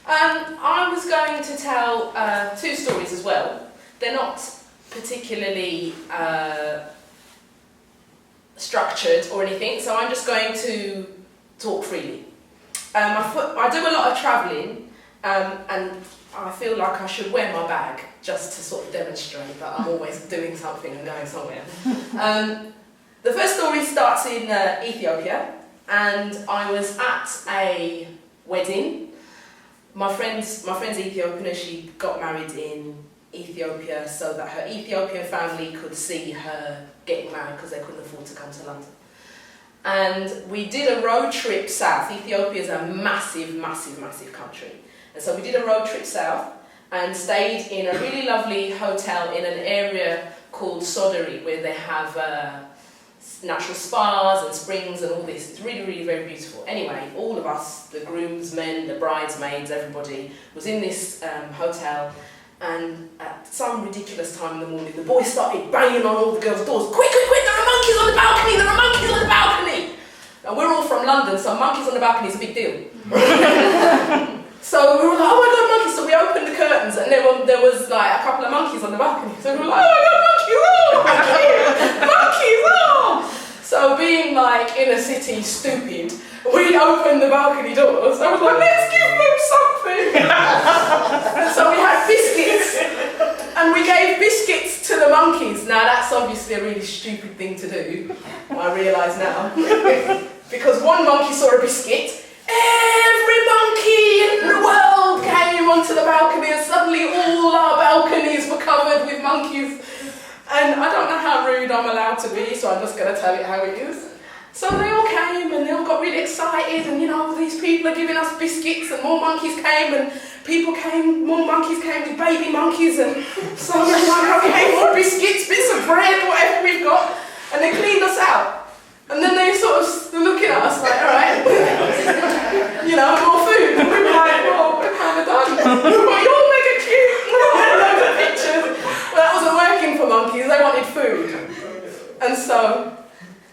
I was going to tell two stories as well. They're not particularly structured or anything, so I'm just going to talk freely. I do a lot of travelling, and I feel like I should wear my bag just to sort of demonstrate that I'm always doing something and going somewhere. The first story starts in Ethiopia, and I was at a wedding. My friend's Ethiopian, and she got married in Ethiopia so that her Ethiopian family could see her getting married because they couldn't afford to come to London. And we did a road trip south. Ethiopia is a massive, massive, massive country. And so we did a road trip south and stayed in a really lovely hotel in an area called Sodori, where they have natural spas and springs and all this. It's really, really very beautiful. Anyway, all of us, the groomsmen, the bridesmaids, everybody, was in this hotel, and at some ridiculous time in the morning, the boys started banging on all the girls' doors. Quick, quick, quick, there are monkeys on the balcony, there are monkeys on the balcony! Now, we're all from London, so monkeys on the balcony is a big deal. So we were like, oh my god, monkeys! So we opened the curtains, and there was like a couple of monkeys on the balcony. So we were like, oh my god, monkeys! Oh, monkeys! Oh! So being like inner city stupid, we opened the balcony doors. I was like, let's give them something. So we had biscuits, and we gave biscuits to the monkeys. Now that's obviously a really stupid thing to do, I realise now. Because one monkey saw a biscuit, every monkey in the world came onto the balcony, and suddenly all our balconies were covered with monkeys. And I don't know how rude I'm allowed to be, so I'm just going to tell it how it is. So they all came, and they all got really excited, and these people are giving us biscuits, and more monkeys came, and people came, more monkeys came with baby monkeys, and so we're like, okay, more biscuits, bits of bread, whatever we've got, and they cleaned us out. And then they sort of looking at us like, all right, more food. And we were like, well, we're kind of done. But you're mega cute. Loads of pictures. But that wasn't working for monkeys. They wanted food. And so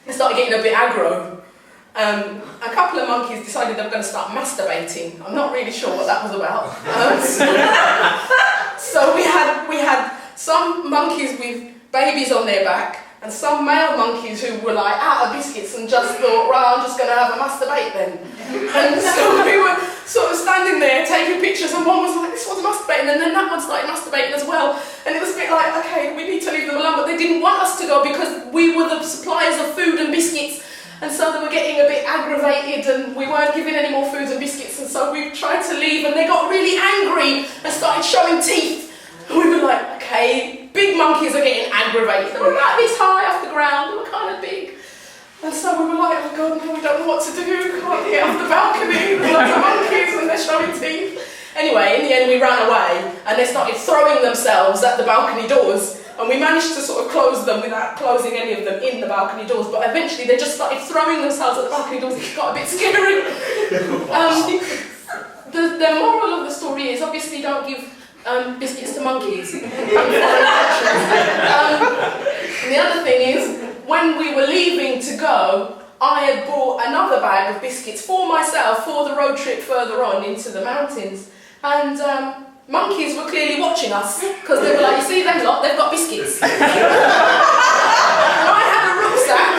they started getting a bit aggro. A couple of monkeys decided they were going to start masturbating. I'm not really sure what that was about. So we had some monkeys with babies on their back, and some male monkeys who were like out of biscuits and just thought, right, I'm just going to have a masturbate then. And so we were sort of standing there taking pictures, and one was like, this one's masturbating, and then that one started masturbating as well. And it was a bit like, okay, we need to leave them alone, but they didn't want us to go because we were the suppliers of food and biscuits. And so they were getting a bit aggravated, and we weren't giving any more foods and biscuits, and so we tried to leave, and they got really angry and started showing teeth. And we were like, okay, big monkeys are getting aggravated. They were like this high off the ground, they were kind of big. And so we were like, oh god, no, we don't know what to do, we can't get off the balcony, there's lots of monkeys and they're showing teeth. Anyway, in the end we ran away, and they started throwing themselves at the balcony doors, and we managed to sort of close them without closing any of them in the balcony doors, but eventually they just started throwing themselves at the balcony doors. It got a bit scary. The moral of the story is obviously don't give biscuits to monkeys. And the other thing is, when we were leaving to go, I had bought another bag of biscuits for myself for the road trip further on into the mountains. And monkeys were clearly watching us, because they were like, you see them lot, they've got biscuits. And I had a rucksack,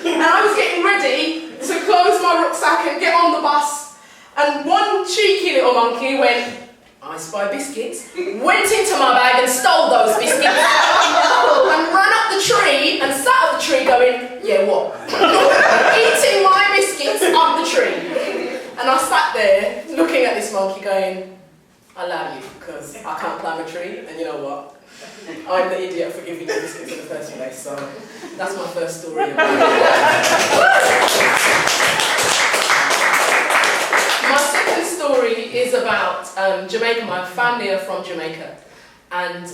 and I was getting ready to close my rucksack and get on the bus. And one cheeky little monkey went, I spy biscuits, went into my bag and stole those biscuits, and ran up the tree and sat up the tree going, yeah, what? Eating my biscuits up the tree. And I sat there looking at this monkey going, I love you, because I can't climb a tree, and you know what? I'm the idiot for giving you biscuits in the first place, so that's my first story. My second story is about Jamaica. My family are from Jamaica, and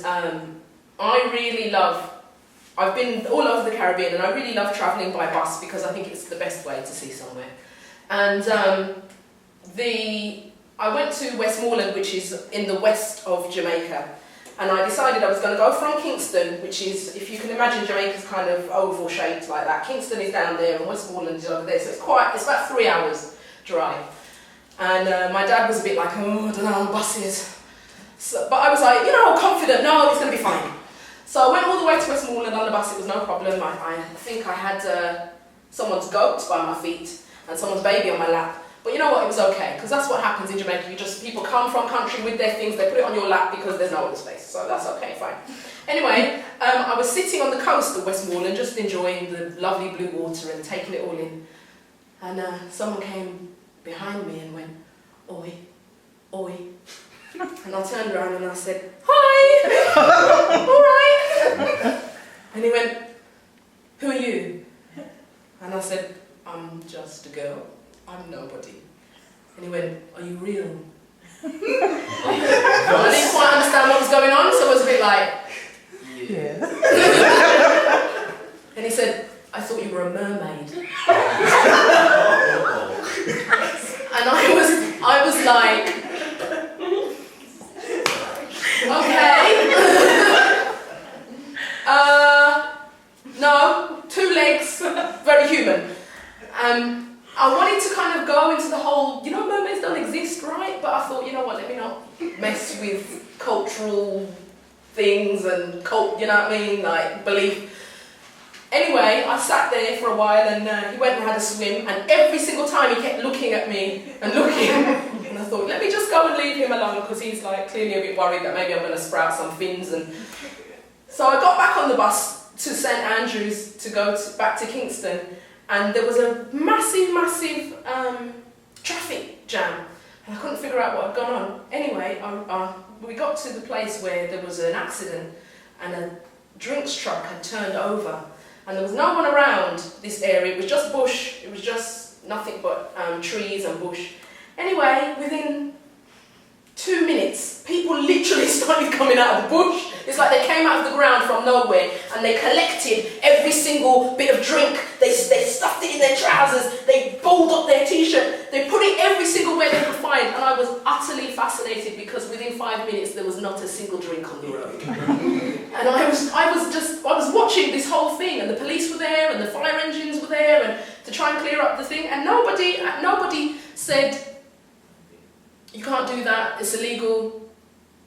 I've been all over the Caribbean, and I really love travelling by bus because I think it's the best way to see somewhere. And I went to Westmoreland, which is in the west of Jamaica, and I decided I was going to go from Kingston, which is, if you can imagine, Jamaica's kind of oval shaped like that. Kingston is down there and Westmoreland is over there, so it's about 3 hours drive. And my dad was a bit like, oh, I don't know, buses. So, but I was like, you know, confident, no, it's going to be fine. So I went all the way to Westmoreland on the bus, it was no problem. I think I had someone's goat by my feet and someone's baby on my lap. But you know what, it was okay, because that's what happens in Jamaica. People come from country with their things, they put it on your lap because there's no other space. So that's okay, fine. Anyway, I was sitting on the coast of Westmoreland, just enjoying the lovely blue water and taking it all in. And someone came behind me and went, oi, oi. And I turned around and I said, hi, alright. And he went, who are you? And I said, I'm just a girl, I'm nobody. And he went, are you real? I didn't quite understand what was going on, so I was a bit like, yeah. And he said, I thought you were a mermaid. And I was like, okay. No, 2 legs, very human. I wanted to kind of go into the whole, you know, mermaids don't exist, right? But I thought, you know what, let me not mess with cultural things and you know what I mean, like belief. Anyway, I sat there for a while and he went and had a swim, and every single time he kept looking at me and looking, and I thought, let me just go and leave him alone, because he's like clearly a bit worried that maybe I'm going to sprout some fins. And so I got back on the bus to St Andrews to go back to Kingston, and there was a massive traffic jam, and I couldn't figure out what had gone on. Anyway, we got to the place where there was an accident, and a drinks truck had turned over, and there was no one around this area. It was just bush, it was just nothing but trees and bush. Anyway, within 2 minutes, people literally started coming out of the bush. It's like they came out of the ground from nowhere and they collected every single bit of drink. They stuffed it in their trousers, they balled up their t-shirt, they put it every single way they could find, and I was utterly fascinated because within 5 minutes there was not a single drink on the road. And I was watching this whole thing, and the police were there and the fire engines were there and to try and clear up the thing, and nobody said, you can't do that, it's illegal,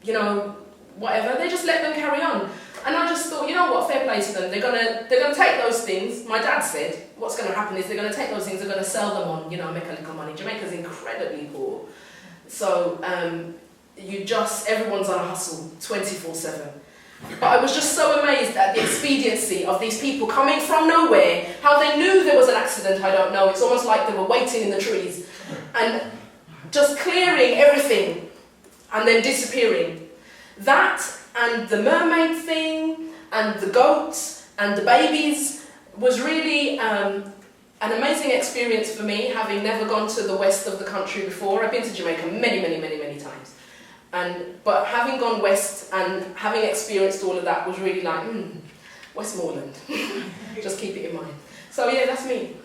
you know, whatever. They just let them carry on. And I just thought, you know what, fair play to them. They're gonna take those things. My dad said, what's gonna happen is they're gonna take those things, they're gonna sell them on, you know, make a little money. Jamaica's incredibly poor. So everyone's on a hustle 24/7. But I was just so amazed at the expediency of these people coming from nowhere. How they knew there was an accident, I don't know. It's almost like they were waiting in the trees. And just clearing everything and then disappearing. That and the mermaid thing and the goats and the babies was really an amazing experience for me, having never gone to the west of the country before. I've been to Jamaica many times. But having gone west and having experienced all of that was really like, Westmoreland. Just keep it in mind. So yeah, that's me.